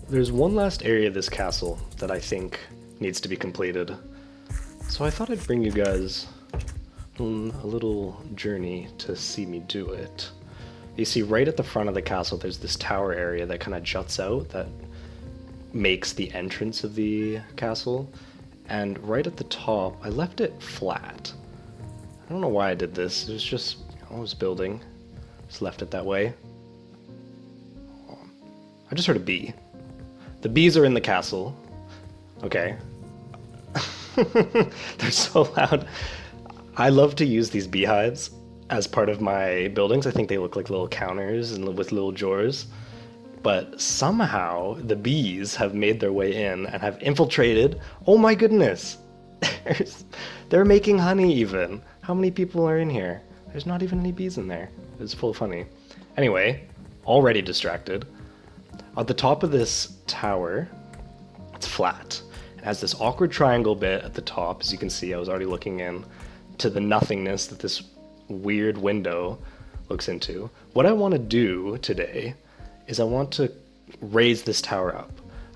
there's one last area of this castle that I think needs to be completed. So I thought I'd bring you guys on a little journey to see me do it. You see, right at the front of the castle, there's this tower area that kind of juts out that makes the entrance of the castle. And right at the top, I left it flat. I don't know why I did this. It was just, I was building. Just left it that way. I just heard a bee. The bees are in the castle. Okay. They're so loud. I love to use these beehives as part of my buildings. I think they look like little counters and with little drawers. But somehow the bees have made their way in and have infiltrated. Oh my goodness! They're making honey even. How many people are in here? There's not even any bees in there. It's full of honey. Anyway, already distracted. At the top of this tower, it's flat. It has this awkward triangle bit at the top. As you can see, I was already looking in to the nothingness that this weird window looks into. What I want to do today is I want to raise this tower up.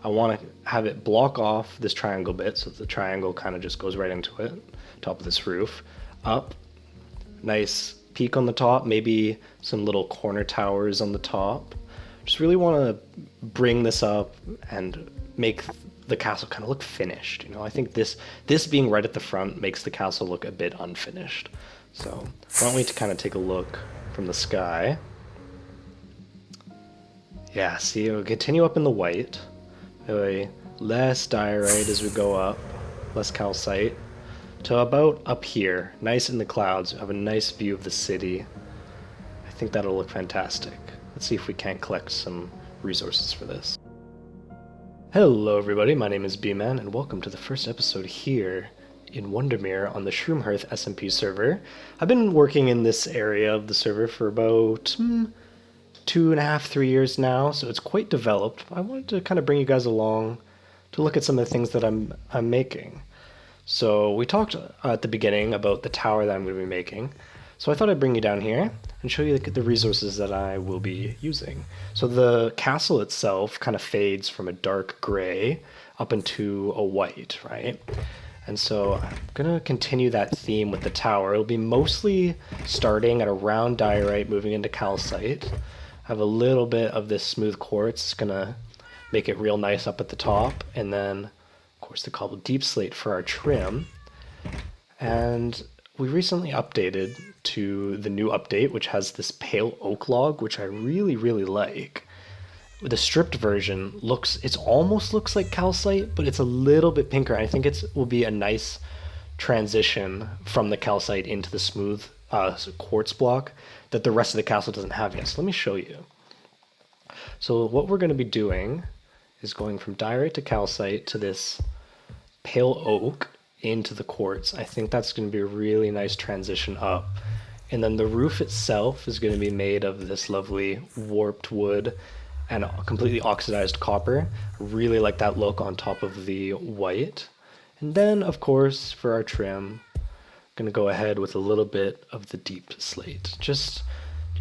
I want to have it block off this triangle bit, so the triangle kind of just goes right into it, top of this roof. Up, nice peak on the top, maybe some little corner towers on the top. Just really want to bring this up and make the castle kind of look finished. You know, I think this being right at the front makes the castle look a bit unfinished. So why don't we kind of take a look from the sky. Yeah, see, we'll continue up in the white. Less diorite as we go up, less calcite, to about up here, nice in the clouds. We have a nice view of the city. I think that'll look fantastic. Let's see if we can't collect some resources for this. Hello everybody, my name is B-Man, and welcome to the first episode here in Wondermere on the Shroomhearth SMP server. I've been working in this area of the server for about 2.5, 3 years now, so it's quite developed. I wanted to kind of bring you guys along to look at some of the things that I'm making. So we talked at the beginning about the tower that I'm going to be making. So I thought I'd bring you down here and show you the resources that I will be using. So the castle itself kind of fades from a dark gray up into a white, right? And so I'm going to continue that theme with the tower. It'll be mostly starting at around diorite, moving into calcite. I have a little bit of this smooth quartz. It's going to make it real nice up at the top. And then, of course, the cobbled deep slate for our trim. And we recently updated to the new update, which has this pale oak log, which I really, really like. The stripped version almost looks like calcite, but it's a little bit pinker. I think it will be a nice transition from the calcite into the smooth quartz block that the rest of the castle doesn't have yet. So let me show you. So what we're going to be doing is going from diorite to calcite to this pale oak into the quartz. I think that's going to be a really nice transition up. And then the roof itself is going to be made of this lovely warped wood and completely oxidized copper. Really like that look on top of the white. And then, of course, for our trim, I'm going to go ahead with a little bit of the deep slate. Just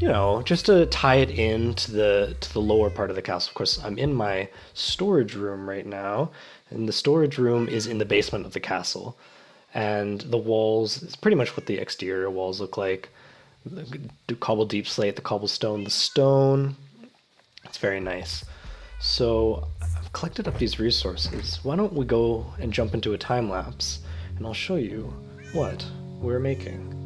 to tie it into the lower part of the castle. Of course, I'm in my storage room right now, and the storage room is in the basement of the castle. And the walls is pretty much what the exterior walls look like. The cobbled deep slate, the cobblestone, the stone. It's very nice. So I've collected up these resources. Why don't we go and jump into a time lapse, and I'll show you what we're making.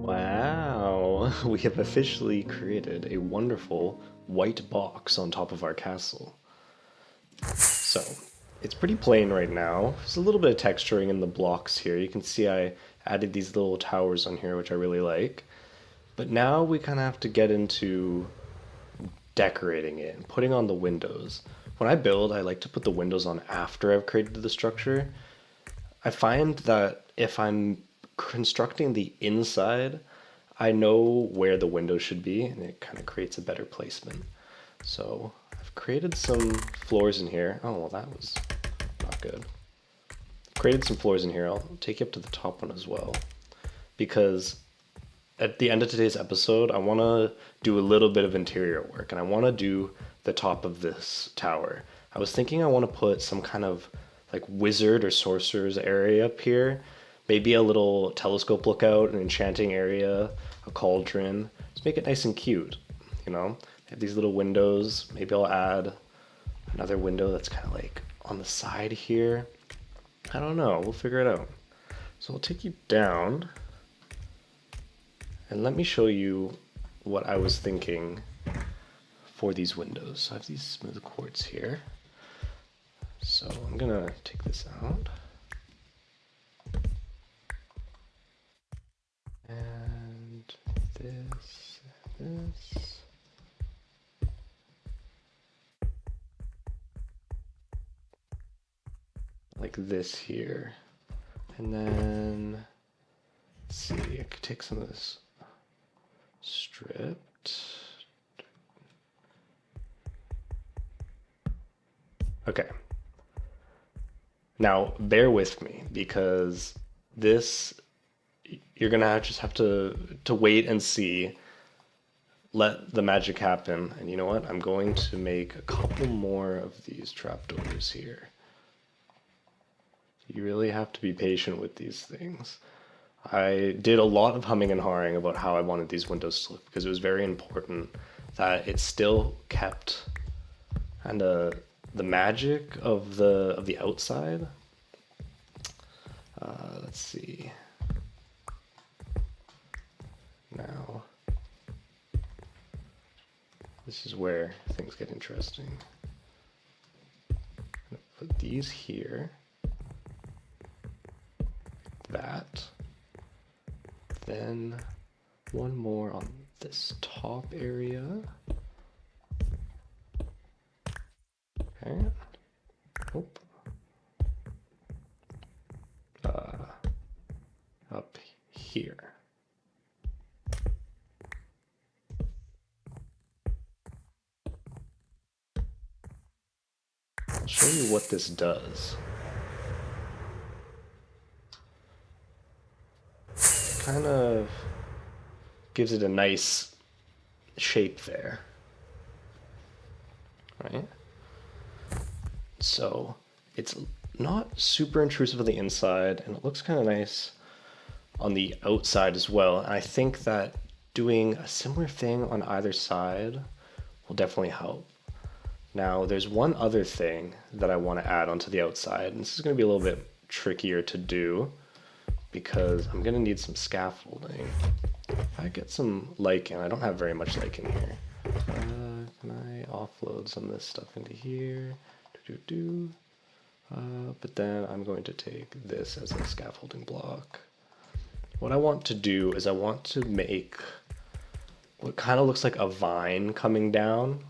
Wow, we have officially created a wonderful white box on top of our castle. So, it's pretty plain right now. There's a little bit of texturing in the blocks here. You can see I added these little towers on here, which I really like. But now we kind of have to get into decorating it and putting on the windows. When I build, I like to put the windows on after I've created the structure. I find that if I'm constructing the inside, I know where the window should be, and it kind of creates a better placement. So I've created some floors in here. Oh, well, that was not good. Created some floors in here. I'll take you up to the top one as well, because at the end of today's episode, I want to do a little bit of interior work, and I want to do the top of this tower. I was thinking I want to put some kind of like wizard or sorcerer's area up here, maybe a little telescope lookout, an enchanting area, a cauldron. Just make it nice and cute, you know? Have these little windows. Maybe I'll add another window that's kind of like on the side here. I don't know. We'll figure it out. So I'll take you down and let me show you what I was thinking for these windows. I have these smooth quartz here. So I'm gonna take this out. And this. Like this here. And then, let's see, I could take some of this stripped. Okay. Now, bear with me, because this, you're gonna just have to wait and see. Let the magic happen. And you know what? I'm going to make a couple more of these trapdoors here. You really have to be patient with these things. I did a lot of humming and hawing about how I wanted these windows to look, because it was very important that it still kept kind of the magic of the outside. Let's see. Now, this is where things get interesting. I'm gonna put these here. That. Then one more on this top area. Okay. Oop. Up here. I'll show you what this does. Kind of gives it a nice shape there, right? So it's not super intrusive on the inside, and it looks kind of nice on the outside as well. And I think that doing a similar thing on either side will definitely help. Now, there's one other thing that I want to add onto the outside, and this is going to be a little bit trickier to do, because I'm going to need some scaffolding. If I get some lichen, I don't have very much lichen here. Can I offload some of this stuff into here? But then I'm going to take this as a scaffolding block. What I want to do is I want to make what kind of looks like a vine coming down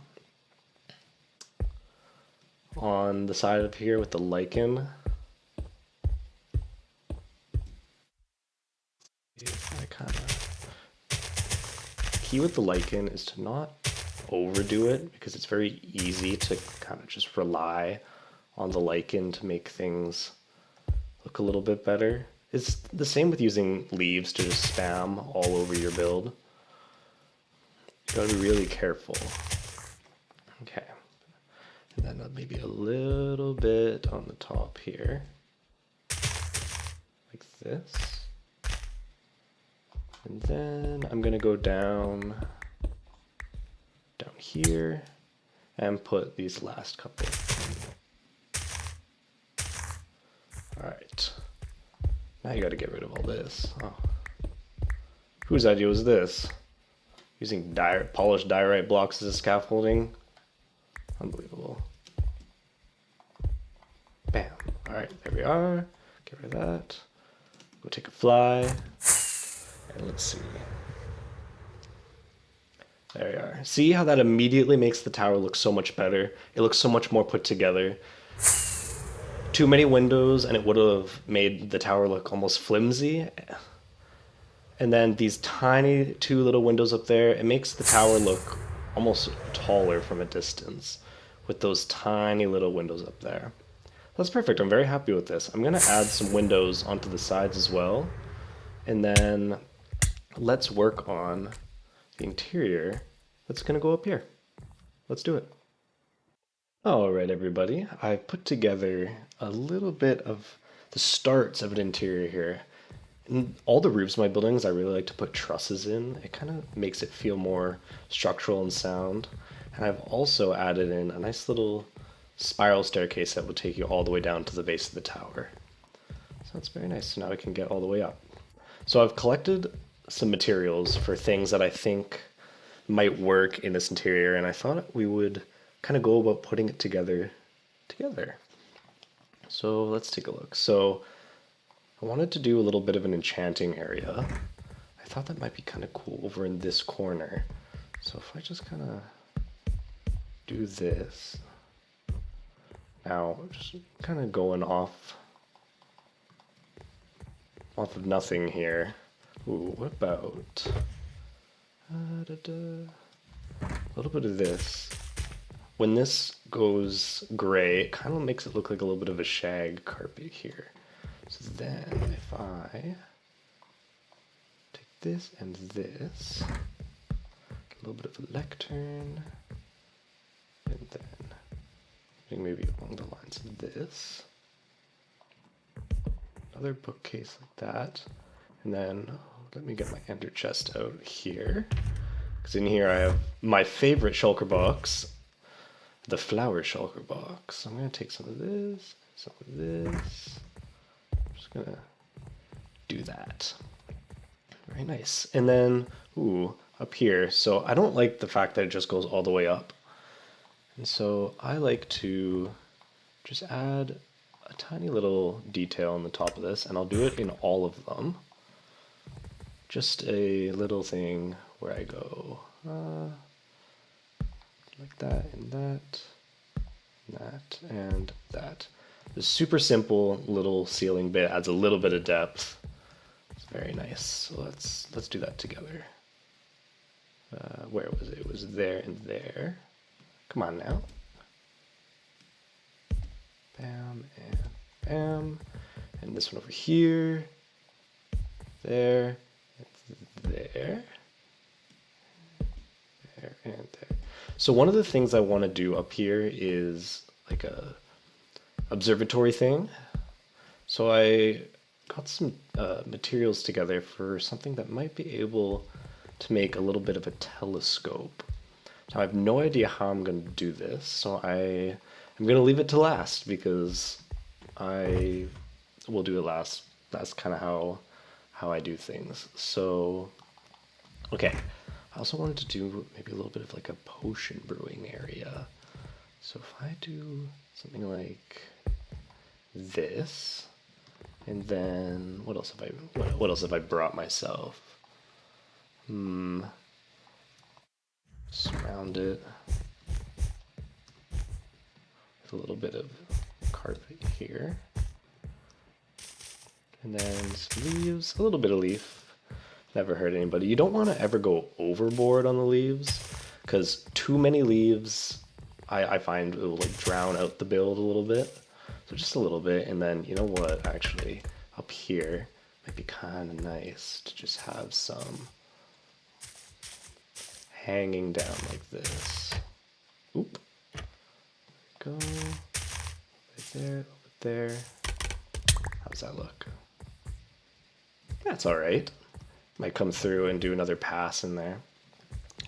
on the side of here with the lichen. I kind of key with the lichen is to not overdo it, because it's very easy to kind of just rely on the lichen to make things look a little bit better. It's the same with using leaves to just spam all over your build. You gotta be really careful. Okay. And then maybe a little bit on the top here. Like this. And then I'm gonna go down here and put these last couple. Alright. Now you gotta get rid of all this. Oh. Whose idea was this? Using polished diorite blocks as a scaffolding? Unbelievable. Bam. Alright, there we are. Get rid of that. Go take a fly. And let's see. There we are. See how that immediately makes the tower look so much better? It looks so much more put together. Too many windows and it would have made the tower look almost flimsy. And then these tiny two little windows up there, it makes the tower look almost taller from a distance with those tiny little windows up there. That's perfect. I'm very happy with this. I'm going to add some windows onto the sides as well. And then let's work on the interior that's going to go up here. Let's do it. All right, everybody. I put together a little bit of the starts of an interior here. In all the roofs of my buildings, I really like to put trusses in. It kind of makes it feel more structural and sound. And I've also added in a nice little spiral staircase that will take you all the way down to the base of the tower. So that's very nice. So now we can get all the way up. So I've collected some materials for things that I think might work in this interior, and I thought we would kind of go about putting it together. So let's take a look. So I wanted to do a little bit of an enchanting area. I thought that might be kind of cool over in this corner. So if I just kind of do this. Now, just kind of going off of nothing here. Ooh, what about a little bit of this? When this goes gray, it kind of makes it look like a little bit of a shag carpet here. So then if I take this and this, get a little bit of a lectern, and then maybe along the lines of this, another bookcase like that, and then let me get my ender chest out here, because in here I have my favorite shulker box, the flower shulker box. So I'm going to take some of this, some of this. I'm just going to do that. Very nice. And then, ooh, up here. So I don't like the fact that it just goes all the way up. And so I like to just add a tiny little detail on the top of this, and I'll do it in all of them. Just a little thing where I go like that and that, and that, and that. This super simple little ceiling bit adds a little bit of depth. It's very nice. So let's do that together. Where was it? It was there and there. Come on now. Bam and bam. And this one over here. There. There. There and there. So one of the things I want to do up here is like a observatory thing. So I got some materials together for something that might be able to make a little bit of a telescope. Now I have no idea how I'm going to do this, so I'm going to leave it to last because I will do it last. That's kind of how I do things. So, okay. I also wanted to do maybe a little bit of like a potion brewing area. So if I do something like this, and then what else have I brought myself? Surround it with a little bit of carpet here, and then some leaves, a little bit of leaf. Never hurt anybody. You don't want to ever go overboard on the leaves, because too many leaves, I find it will like drown out the build a little bit. So just a little bit, and then you know what? Actually, up here might be kind of nice to just have some hanging down like this. Oop. There we go. Right there, over there. How's that look? That's all right. Might come through and do another pass in there.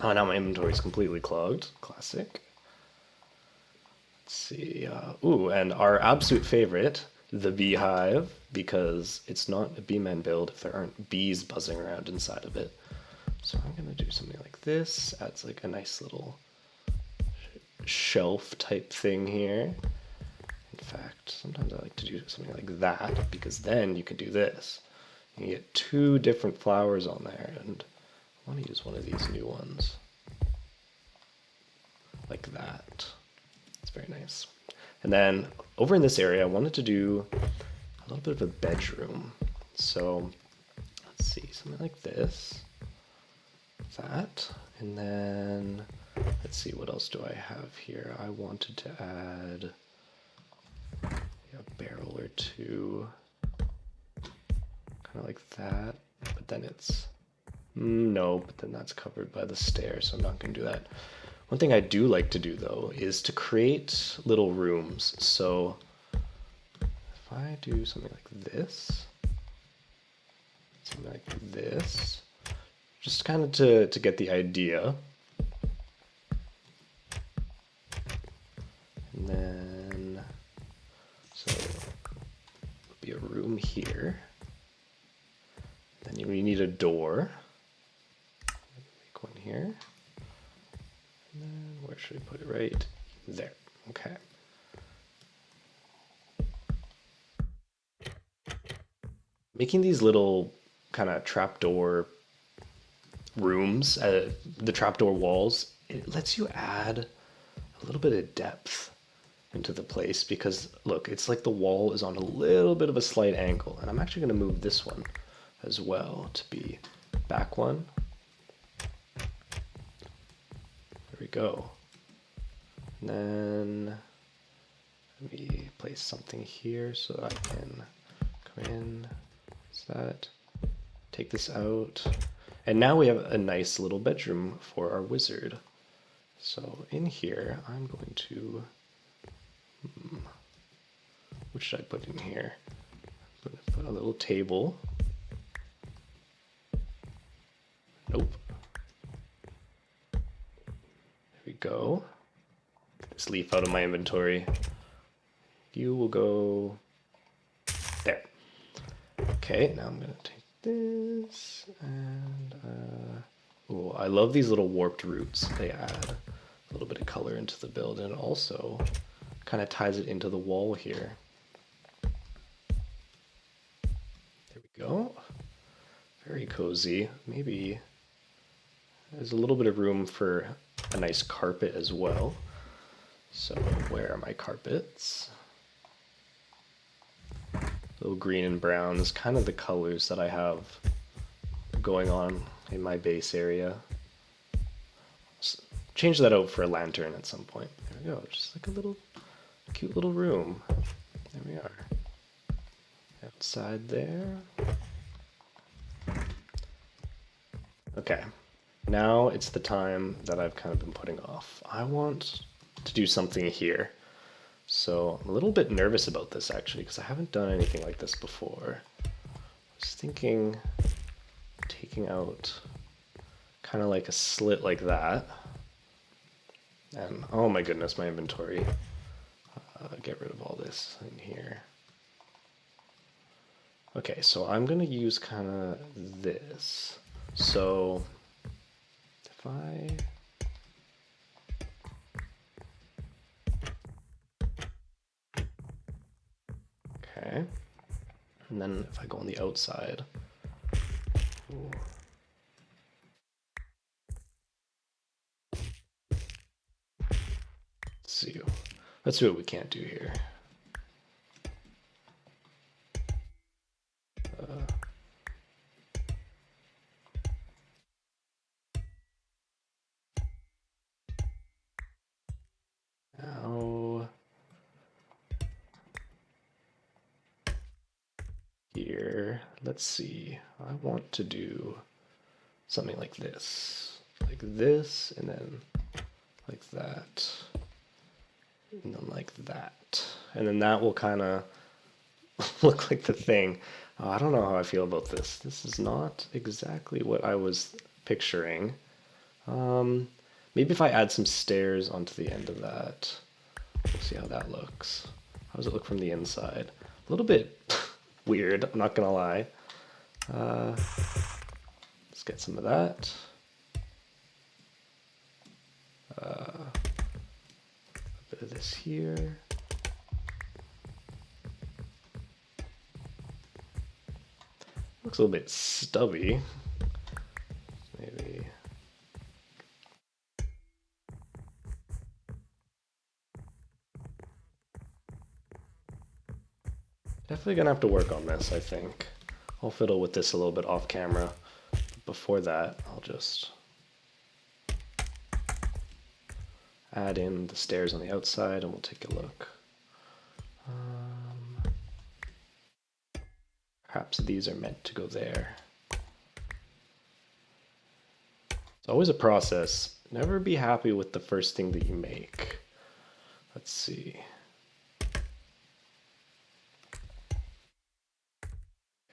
Oh, now my inventory is completely clogged. Classic. Let's see. Ooh, and our absolute favorite, the beehive, because it's not a bee-man build if there aren't bees buzzing around inside of it. So I'm going to do something like this. Adds like a nice little shelf type thing here. In fact, sometimes I like to do something like that, because then you can do this. You get two different flowers on there, and I want to use one of these new ones. like that. It's very nice. And then over in this area, I wanted to do a little bit of a bedroom. So let's see, something like this, that, and then let's see, what else do I have here? I wanted to add a barrel or two, kind of like that, but then it's, no, but then that's covered by the stairs, so I'm not going to do that. One thing I do like to do, though, is to create little rooms. So if I do something like this, something like this, just kind of to get the idea. And then, so there'll be a room here. Then you need a door. Make one here. And then where should we put it? Right there. Okay. Making these little kind of trapdoor rooms, the trapdoor walls, it lets you add a little bit of depth into the place because look, it's like the wall is on a little bit of a slight angle, and I'm actually going to move this one as well to be back one. There we go. And then let me place something here so I can come in. Is that? Take this out. And now we have a nice little bedroom for our wizard. So in here, I'm going to, what should I put in here? I'm going to put a little table. Nope. There we go. Get this leaf out of my inventory. You will go there. Okay, now I'm going to take this and oh, I love these little warped roots. They add a little bit of color into the build and also kind of ties it into the wall here. There we go. Very cozy. Maybe there's a little bit of room for a nice carpet as well. So where are my carpets? Little green and brown is kind of the colors that I have going on in my base area. Change that out for a lantern at some point. There we go, just like a little cute little room. There we are. Outside there. Okay, now it's the time that I've kind of been putting off. I want to do something here. So I'm a little bit nervous about this actually because I haven't done anything like this before. I was thinking taking out kind of like a slit like that. And oh my goodness, my inventory. Get rid of all this in here. Okay, so I'm going to use kind of this. So if I... Okay. And then if I go on the outside... Ooh. Let's see what we can't do here. Now here, let's see. I want to do something like this, and then like that. And then like that. And then that will kind of look like the thing. I don't know how I feel about this. This is not exactly what I was picturing. Maybe if I add some stairs onto the end of that. We'll see how that looks. How does it look from the inside? A little bit weird, I'm not gonna lie. Let's get some of that. A bit of this here. Looks a little bit stubby. Maybe. Definitely gonna have to work on this, I think. I'll fiddle with this a little bit off camera. Before that, I'll just add in the stairs on the outside and we'll take a look. Perhaps these are meant to go there. It's always a process. Never be happy with the first thing that you make. Let's see.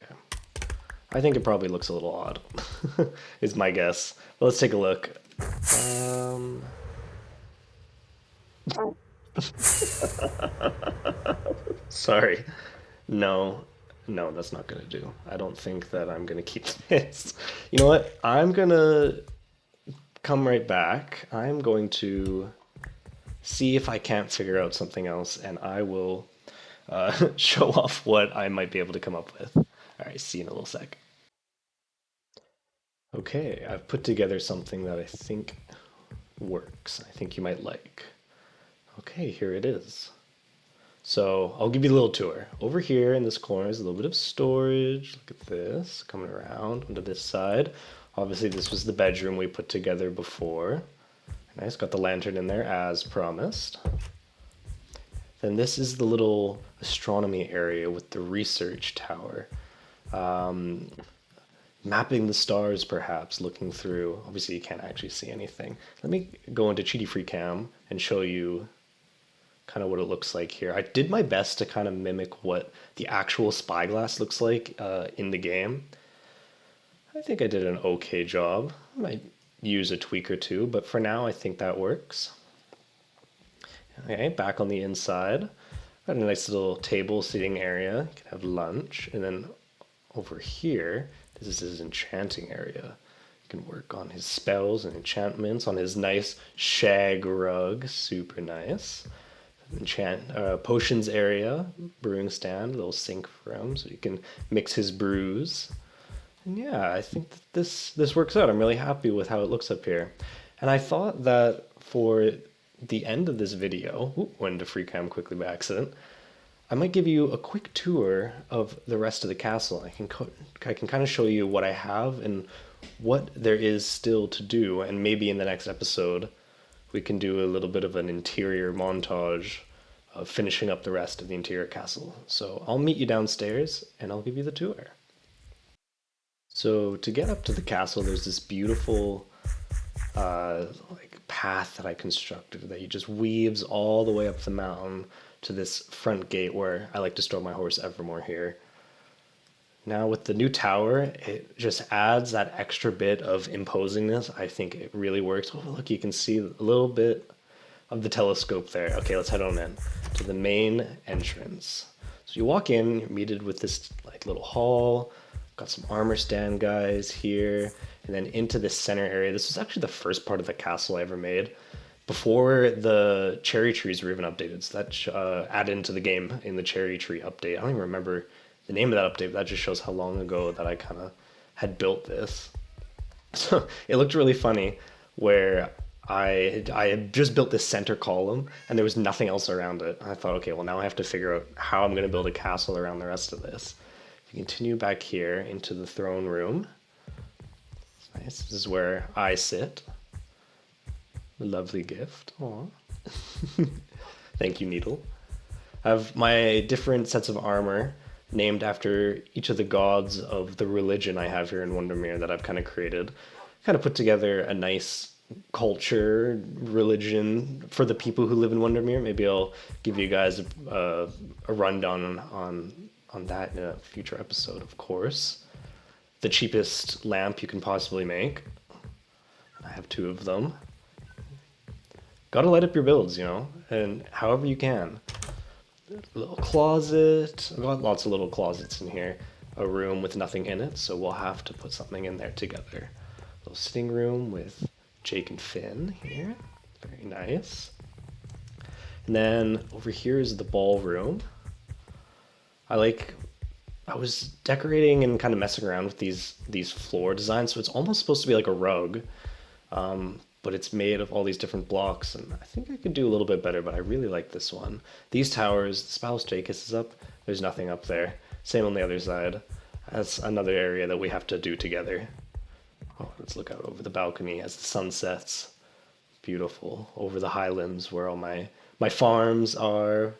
Yeah. I think it probably looks a little odd, is my guess. But let's take a look. Um, Sorry. No, no, that's not gonna do. I don't think that I'm gonna keep this. You know what? I'm gonna come right back. I'm going to see if I can't figure out something else, and I will show off what I might be able to come up with. All right, see you in a little sec. Okay, I've put together something that I think works. I think you might like. Okay, here it is. So I'll give you a little tour. Over here in this corner is a little bit of storage. Look at this, coming around onto this side. Obviously, this was the bedroom we put together before. Nice, got the lantern in there as promised. Then this is the little astronomy area with the research tower. Mapping the stars, perhaps, looking through. Obviously, you can't actually see anything. Let me go into Cheaty Free Cam and show you kind of what it looks like here. I did my best to kind of mimic what the actual spyglass looks like in the game. I think I did an okay job. I might use a tweak or two, but for now I think that works. Okay, back on the inside. Got a nice little table seating area. You can have lunch. And then over here, this is his enchanting area. You can work on his spells and enchantments on his nice shag rug. Super nice. Potions area, brewing stand, little sink for him so you can mix his brews. And yeah, I think that this works out. I'm really happy with how it looks up here. And I thought that for the end of this video, went into free cam quickly by accident, I might give you a quick tour of the rest of the castle. I can kind of show you what I have and what there is still to do, and maybe in the next episode we can do a little bit of an interior montage of finishing up the rest of the interior castle. So I'll meet you downstairs and I'll give you the tour. So to get up to the castle, there's this beautiful like path that I constructed that he just weaves all the way up the mountain to this front gate where I like to store my horse Evermore here. Now with the new tower, it just adds that extra bit of imposingness. I think it really works. Oh, look, you can see a little bit of the telescope there. Okay, let's head on in to the main entrance. So you walk in, you're greeted with this like little hall. Got some armor stand guys here, and then into this center area. This was actually the first part of the castle I ever made before the cherry trees were even updated. So that added into the game in the cherry tree update. I don't even remember the name of that update, but that just shows how long ago that I kind of had built this. So it looked really funny where I had just built this center column and there was nothing else around it. I thought, okay, well now I have to figure out how I'm going to build a castle around the rest of this. Continue back here into the throne room. Nice. This is where I sit. A lovely gift. Aw. Thank you, Needle. I have my different sets of armor named after each of the gods of the religion I have here in Wondermere that I've kind of created. Kind of put together a nice culture, religion for the people who live in Wondermere. Maybe I'll give you guys a rundown on that in a future episode, of course. The cheapest lamp you can possibly make. I have 2 of them. Gotta light up your builds, you know, and however you can. A little closet. I've got lots of little closets in here. A room with nothing in it, so we'll have to put something in there together. A little sitting room with Jake and Finn here. Very nice. And then over here is the ballroom. I was decorating and kind of messing around with these floor designs, so it's almost supposed to be like a rug. but it's made of all these different blocks, and I think I could do a little bit better, but I really like this one. These towers, the spiral staircase is up, there's nothing up there. Same on the other side. That's another area that we have to do together. Oh, let's look out over the balcony as the sun sets. Beautiful. Over the highlands where all my farms are,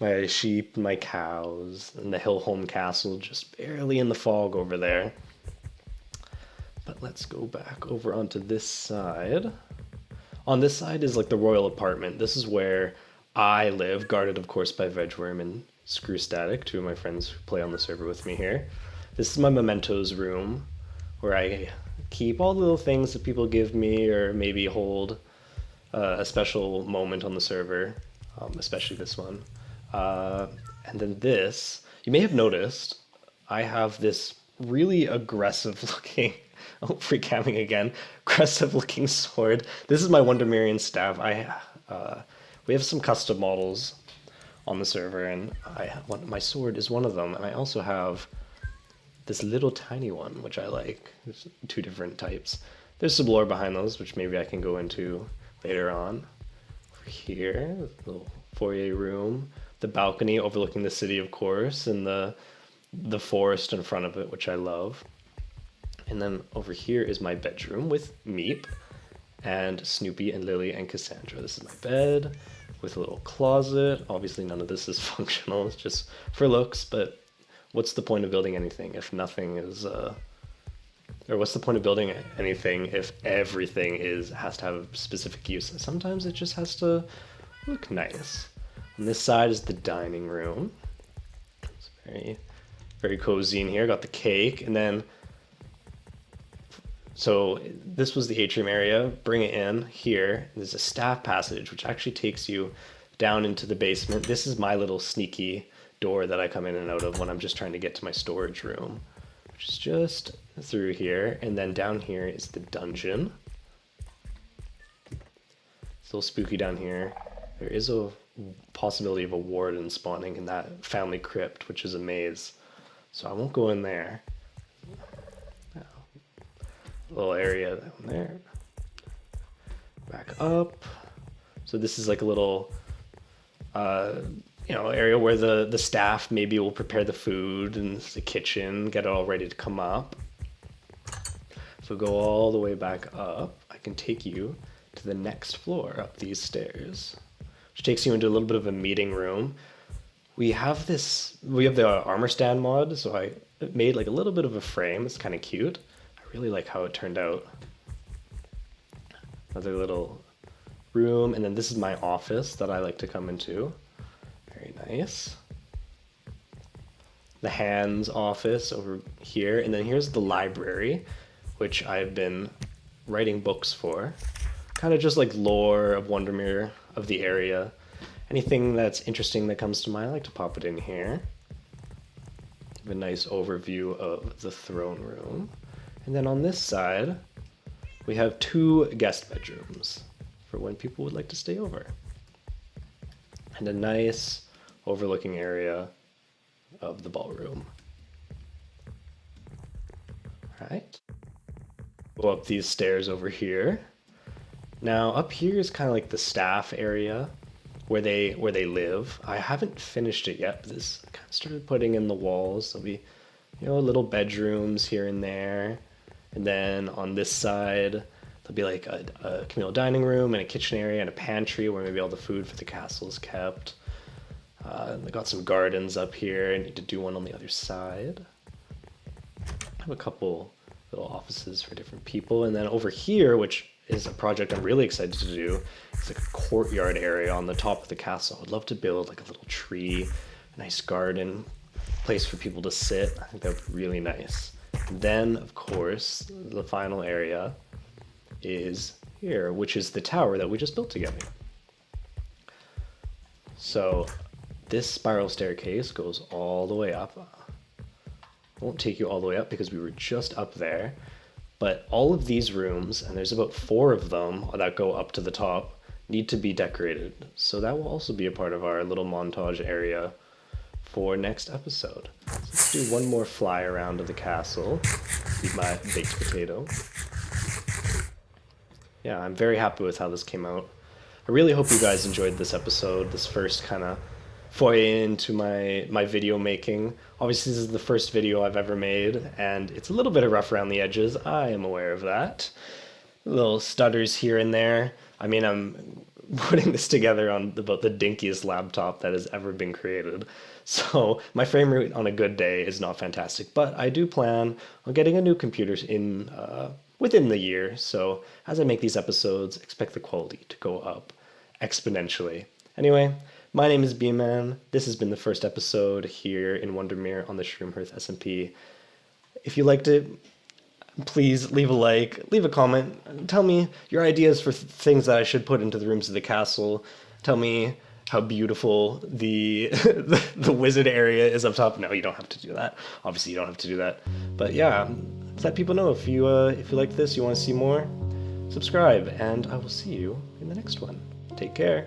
my sheep, my cows, and the hill home castle just barely in the fog over there. But let's go back over onto this side. On this side is like the royal apartment. This is where I live, guarded of course by Vegworm and Screw Static, two of my friends who play on the server with me here. This is my mementos room, where I keep all the little things that people give me or maybe hold a special moment on the server, especially this one. And then this, you may have noticed, I have this really aggressive looking, oh, free camming again, aggressive looking sword. This is my Wondermere staff. We have some custom models on the server, and my sword is one of them. And I also have this little tiny one, which I like. There's two different types. There's some lore behind those, which maybe I can go into later on. Over here, little foyer room, the balcony overlooking the city, of course, and the forest in front of it, which I love. And then over here is my bedroom with Meep and Snoopy and Lily and Cassandra. This is my bed with a little closet. Obviously none of this is functional, it's just for looks, but what's the point of building anything if nothing is or what's the point of building anything if everything has to have a specific use? And sometimes it just has to look nice. On this side is the dining room. It's very, very cozy in here. Got the cake, and then so this was the atrium area. Bring it in here. There's a staff passage which actually takes you down into the basement. This is my little sneaky door that I come in and out of when I'm just trying to get to my storage room, which is just through here. And then down here is the dungeon. It's a little spooky down here. There is a possibility of a warden spawning in that family crypt, which is a maze, so I won't go in there. Little area down there. Back up. So this is like a little area where the staff maybe will prepare the food, and the kitchen, get it all ready to come up. So go all the way back up. I can take you to the next floor up these stairs, which takes you into a little bit of a meeting room. We have the armor stand mod, so I made like a little bit of a frame. It's kind of cute. I really like how it turned out. Another little room, and then this is my office that I like to come into. Very nice. The hands office over here, and then here's the library, which I've been writing books for. Kind of just like lore of Wondermere, of the area. Anything that's interesting that comes to mind, I like to pop it in here. Have a nice overview of the throne room. And then on this side, we have two guest bedrooms for when people would like to stay over. And a nice overlooking area of the ballroom. All right. Go up these stairs over here. Now up here is kind of like the staff area where they live. I haven't finished it yet, but this kind of started putting in the walls. There'll be, little bedrooms here and there. And then on this side, there'll be like a communal dining room and a kitchen area and a pantry where maybe all the food for the castle is kept. I got some gardens up here. I need to do one on the other side. I have a couple little offices for different people. And then over here, which is a project I'm really excited to do, it's like a courtyard area on the top of the castle. I'd love to build like a little tree, a nice garden, place for people to sit. I think that would be really nice. And then, of course, the final area is here, which is the tower that we just built together. So this spiral staircase goes all the way up. I won't take you all the way up because we were just up there, but all of these rooms, and there's about 4 of them that go up to the top, need to be decorated. So that will also be a part of our little montage area for next episode. So let's do one more fly around to the castle. Eat my baked potato. yeah, I'm very happy with how this came out. I really hope you guys enjoyed this episode, this first kind of foray into my video making. Obviously, this is the first video I've ever made, and it's a little bit rough around the edges. I am aware of that. Little stutters here and there. I mean, I'm putting this together on about the dinkiest laptop that has ever been created. So my frame rate on a good day is not fantastic, but I do plan on getting a new computer in within the year. So as I make these episodes, expect the quality to go up exponentially. Anyway, my name is B-Man. This has been the first episode here in Wondermere on the Shroomhearth SMP. If you liked it, please leave a like, leave a comment, tell me your ideas for things that I should put into the rooms of the castle. Tell me how beautiful the the wizard area is up top. No, you don't have to do that. Obviously, you don't have to do that. But yeah, let people know if you like this, you want to see more. Subscribe, and I will see you in the next one. Take care.